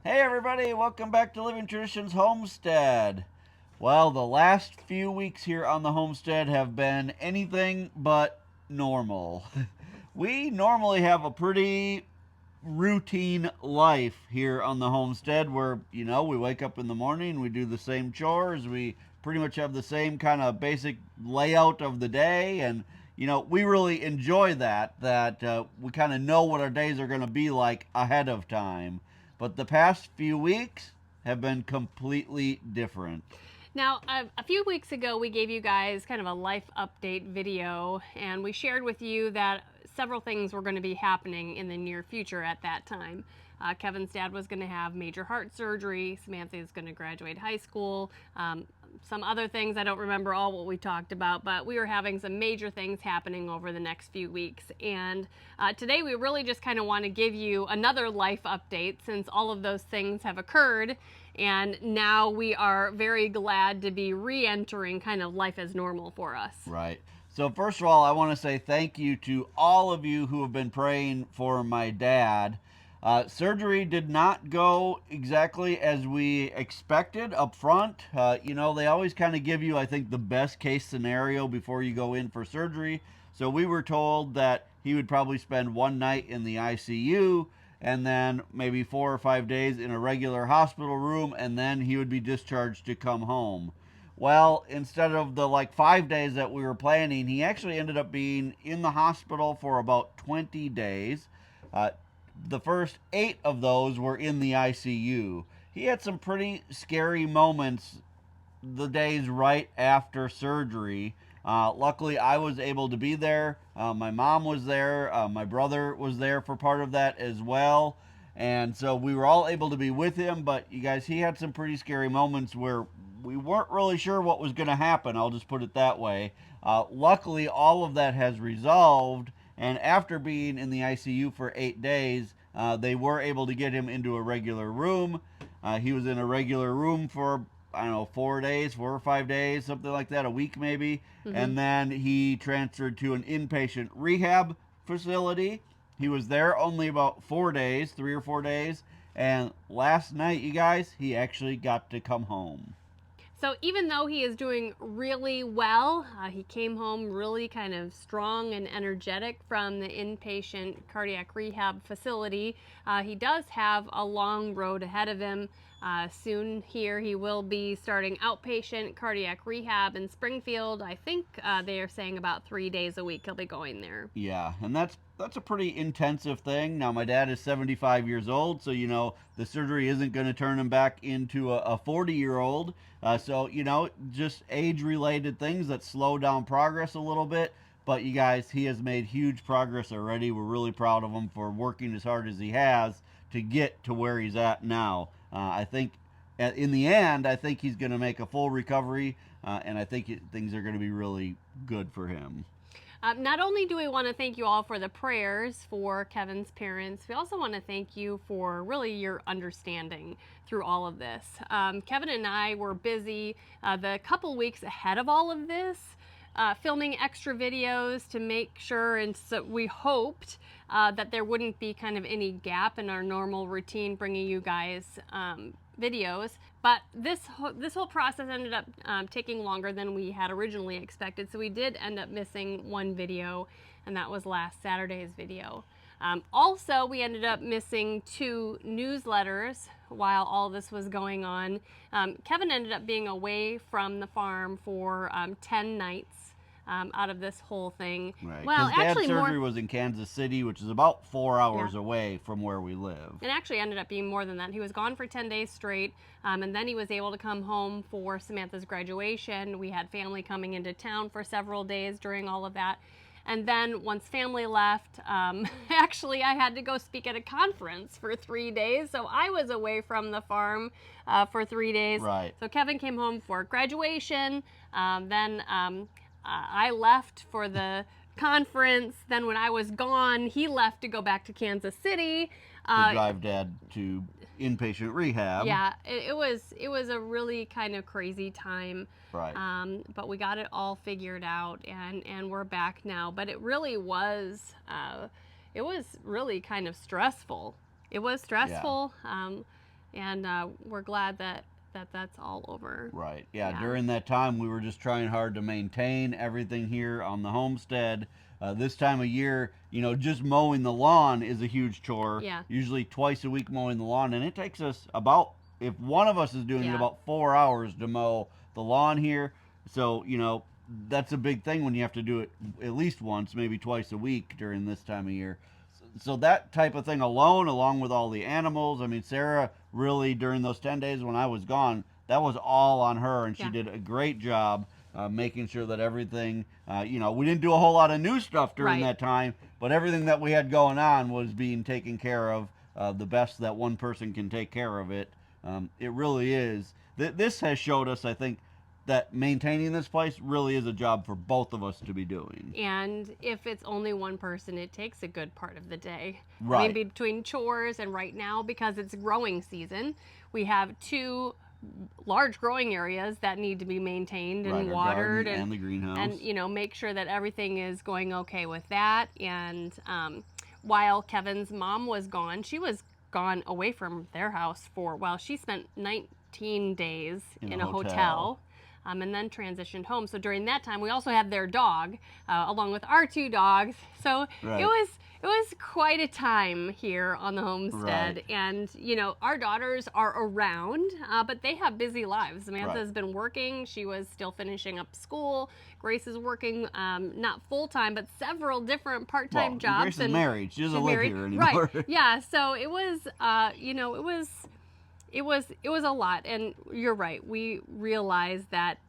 Hey everybody, welcome back to Living Traditions Homestead. Well, the last few weeks here on the homestead have been anything but normal. We normally have a pretty routine life here on the homestead where, we wake up in the morning, we do the same chores, we pretty much have the same kind of basic layout of the day, and we really enjoy that we kind of know what our days are going to be like ahead of time. But the past few weeks have been completely different. Now, a few weeks ago, we gave you guys kind of a life update video, and we shared with you that several things were going to be happening in the near future at that time. Kevin's dad was going to have major heart surgery. Samantha is going to graduate high school. Some other things, I don't remember all what we talked about, but we were having some major things happening over the next few weeks. And today we really just kind of want to give you another life update since all of those things have occurred. And now we are very glad to be re entering kind of life as normal for us. Right. So, first of all, I want to say thank you to all of you who have been praying for my dad. Surgery did not go exactly as we expected up front. They always kind of give you, I think, the best case scenario before you go in for surgery. So, we were told that he would probably spend one night in the ICU and then maybe 4 or 5 days in a regular hospital room, and then he would be discharged to come home. Well, instead of the 5 days that we were planning, he actually ended up being in the hospital for about 20 days. Uh, the first 8 of those were in the ICU. He had some pretty scary moments the days right after surgery. Luckily, I was able to be there. My mom was there. My brother was there for part of that as well. And so we were all able to be with him. But you guys, he had some pretty scary moments where we weren't really sure what was going to happen. I'll just put it that way. Luckily, all of that has resolved. And after being in the ICU for 8 days, they were able to get him into a regular room. He was in a regular room for, I don't know, 4 days, 4 or 5 days, something like that, a week maybe. Mm-hmm. And then he transferred to an inpatient rehab facility. He was there only about 4 days, 3 or 4 days. And last night, you guys, he actually got to come home. So even though he is doing really well, he came home really kind of strong and energetic from the inpatient cardiac rehab facility. He does have a long road ahead of him. Soon here he will be starting outpatient cardiac rehab in Springfield. I think they are saying about 3 days a week he'll be going there. Yeah, and that's a pretty intensive thing. Now my dad is 75 years old, so the surgery isn't going to turn him back into a 40-year-old. So just age-related things that slow down progress a little bit. But you guys, he has made huge progress already. We're really proud of him for working as hard as he has to get to where he's at now. I think in the end, I think he's going to make a full recovery, and I think things are going to be really good for him. Not only do we want to thank you all for the prayers for Kevin's parents, we also want to thank you for really your understanding through all of this. Kevin and I were busy the couple weeks ahead of all of this. Filming extra videos to make sure, and so we hoped that there wouldn't be kind of any gap in our normal routine bringing you guys videos. But this whole process ended up taking longer than we had originally expected. So we did end up missing one video, and that was last Saturday's video. Also, we ended up missing 2 newsletters while all this was going on. Kevin ended up being away from the farm for 10 nights. Out of this whole thing. Right. Well, His dad's actually, surgery more. was in Kansas City, which is about 4 hours Yeah. away from where we live. It actually ended up being more than that. He was gone for 10 days straight, and then he was able to come home for Samantha's graduation. We had family coming into town for several days during all of that. And then once family left, actually, I had to go speak at a conference for 3 days. So I was away from the farm for 3 days. Right. So Kevin came home for graduation. Then I left for the conference. Then when I was gone, he left to go back to Kansas City. To drive dad to inpatient rehab. Yeah, it was a really kind of crazy time. Right. But we got it all figured out, and we're back now. But it was really kind of stressful. It was stressful. And we're glad that that's all over. Right. Yeah, Yeah. during that time, we were just trying hard to maintain everything here on the homestead. This time of year, just mowing the lawn is a huge chore. Yeah. Usually twice a week mowing the lawn, and it takes us about, if one of us is doing it, Yeah. about 4 hours to mow the lawn here. So, that's a big thing when you have to do it at least once, maybe twice a week during this time of year. So that type of thing alone, along with all the animals, I mean, Sarah really, during those 10 days when I was gone, that was all on her, and she Yeah. did a great job making sure that everything, we didn't do a whole lot of new stuff during Right. that time, but everything that we had going on was being taken care of the best that one person can take care of it. It really is. This has showed us, I think, that maintaining this place really is a job for both of us to be doing. And if it's only one person, it takes a good part of the day. Right. I mean, between chores and right now, because it's growing season, we have two large growing areas that need to be maintained and Right, our watered garden and the greenhouse. and make sure that everything is going okay with that. And while Kevin's mom was gone, she was gone away from their house well, she spent 19 days in a hotel. And then transitioned home. So during that time, we also had their dog, along with our two dogs. So Right. it was quite a time here on the homestead. Right. And our daughters are around, but they have busy lives. Samantha's Right. been working. She was still finishing up school. Grace is working, not full time, but several different part-time jobs. Grace is married. She doesn't live here anymore. Right. Yeah. So it was, it was a lot. And you're right. We realized that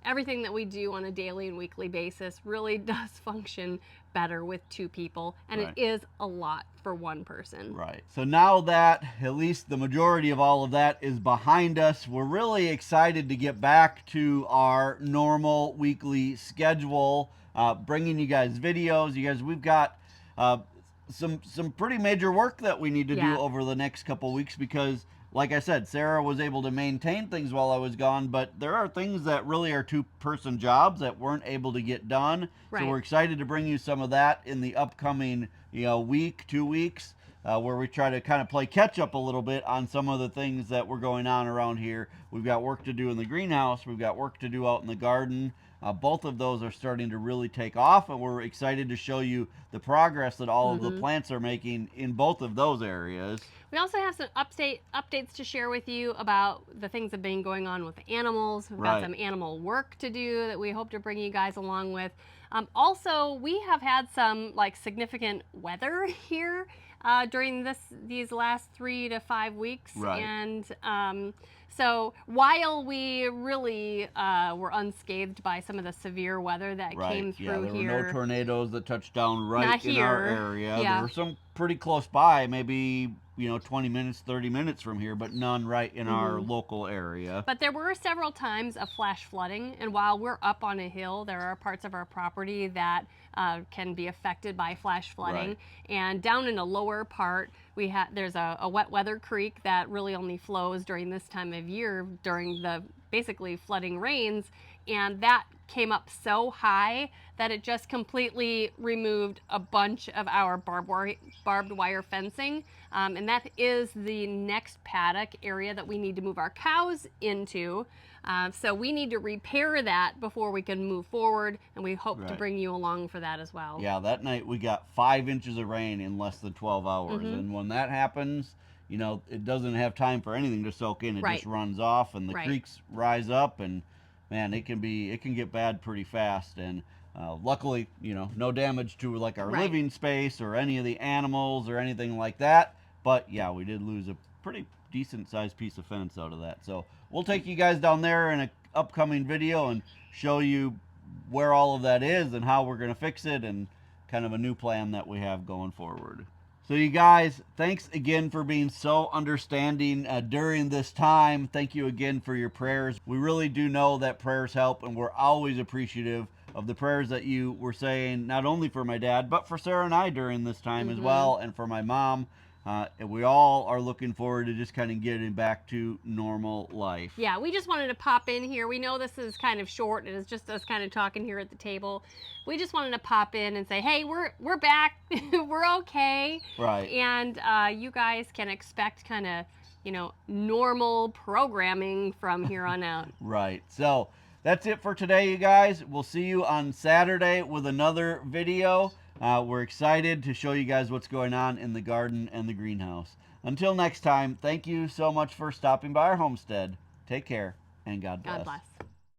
everything that we do on a daily and weekly basis really does function better with two people, and Right. it is a lot for one person. Right. So now that at least the majority of all of that is behind us, we're really excited to get back to our normal weekly schedule, bringing you guys videos. You guys, we've got some pretty major work that we need to Yeah. do over the next couple weeks because, like I said, Sarah was able to maintain things while I was gone, but there are things that really are two-person jobs that weren't able to get done. Right. So we're excited to bring you some of that in the upcoming, week, 2 weeks, where we try to kind of play catch up a little bit on some of the things that were going on around here. We've got work to do in the greenhouse. We've got work to do out in the garden. Both of those are starting to really take off, and we're excited to show you the progress that all of the plants are making in both of those areas. We also have some updates to share with you about the things that have been going on with the animals. We've got Right. some animal work to do that we hope to bring you guys along with. Also, we have had some significant weather here during these last 3 to 5 weeks. Right. And so while we really were unscathed by some of the severe weather that Right. came through there here. were no tornadoes that touched down right Not in our here. area. Yeah. There were some pretty close by, maybe 20 minutes, 30 minutes from here, but none right in our local area. But there were several times of flash flooding, and while we're up on a hill, there are parts of our property that can be affected by flash flooding. Right. And down in a lower part, there's a wet weather creek that really only flows during this time of year during the basically flooding rains, and that came up so high that it just completely removed a bunch of our barbed wire fencing. And that is the next paddock area that we need to move our cows into. So we need to repair that before we can move forward, and we hope to Right. bring you along for that as well. Yeah, that night we got 5 inches of rain in less than 12 hours. And when that happens, it doesn't have time for anything to soak in. It Right. just runs off, and the Right. creeks rise up, and man, it can get bad pretty fast. And luckily, no damage to our Right. living space or any of the animals or anything like that. But yeah, we did lose a pretty decent sized piece of fence out of that. So we'll take you guys down there in an upcoming video and show you where all of that is and how we're going to fix it and kind of a new plan that we have going forward. So you guys, thanks again for being so understanding during this time. Thank you again for your prayers. We really do know that prayers help, and we're always appreciative of the prayers that you were saying, not only for my dad, but for Sarah and I during this time as well, and for my mom. And we all are looking forward to just kind of getting back to normal life. Yeah, we just wanted to pop in here. We know this is kind of short, and it's just us kind of talking here at the table. We just wanted to pop in and say, hey, we're back. We're okay. Right. And you guys can expect kind of normal programming from here on out. Right. So that's it for today, you guys. We'll see you on Saturday with another video. We're excited to show you guys what's going on in the garden and the greenhouse. Until next time, thank you so much for stopping by our homestead. Take care, and God bless. God bless.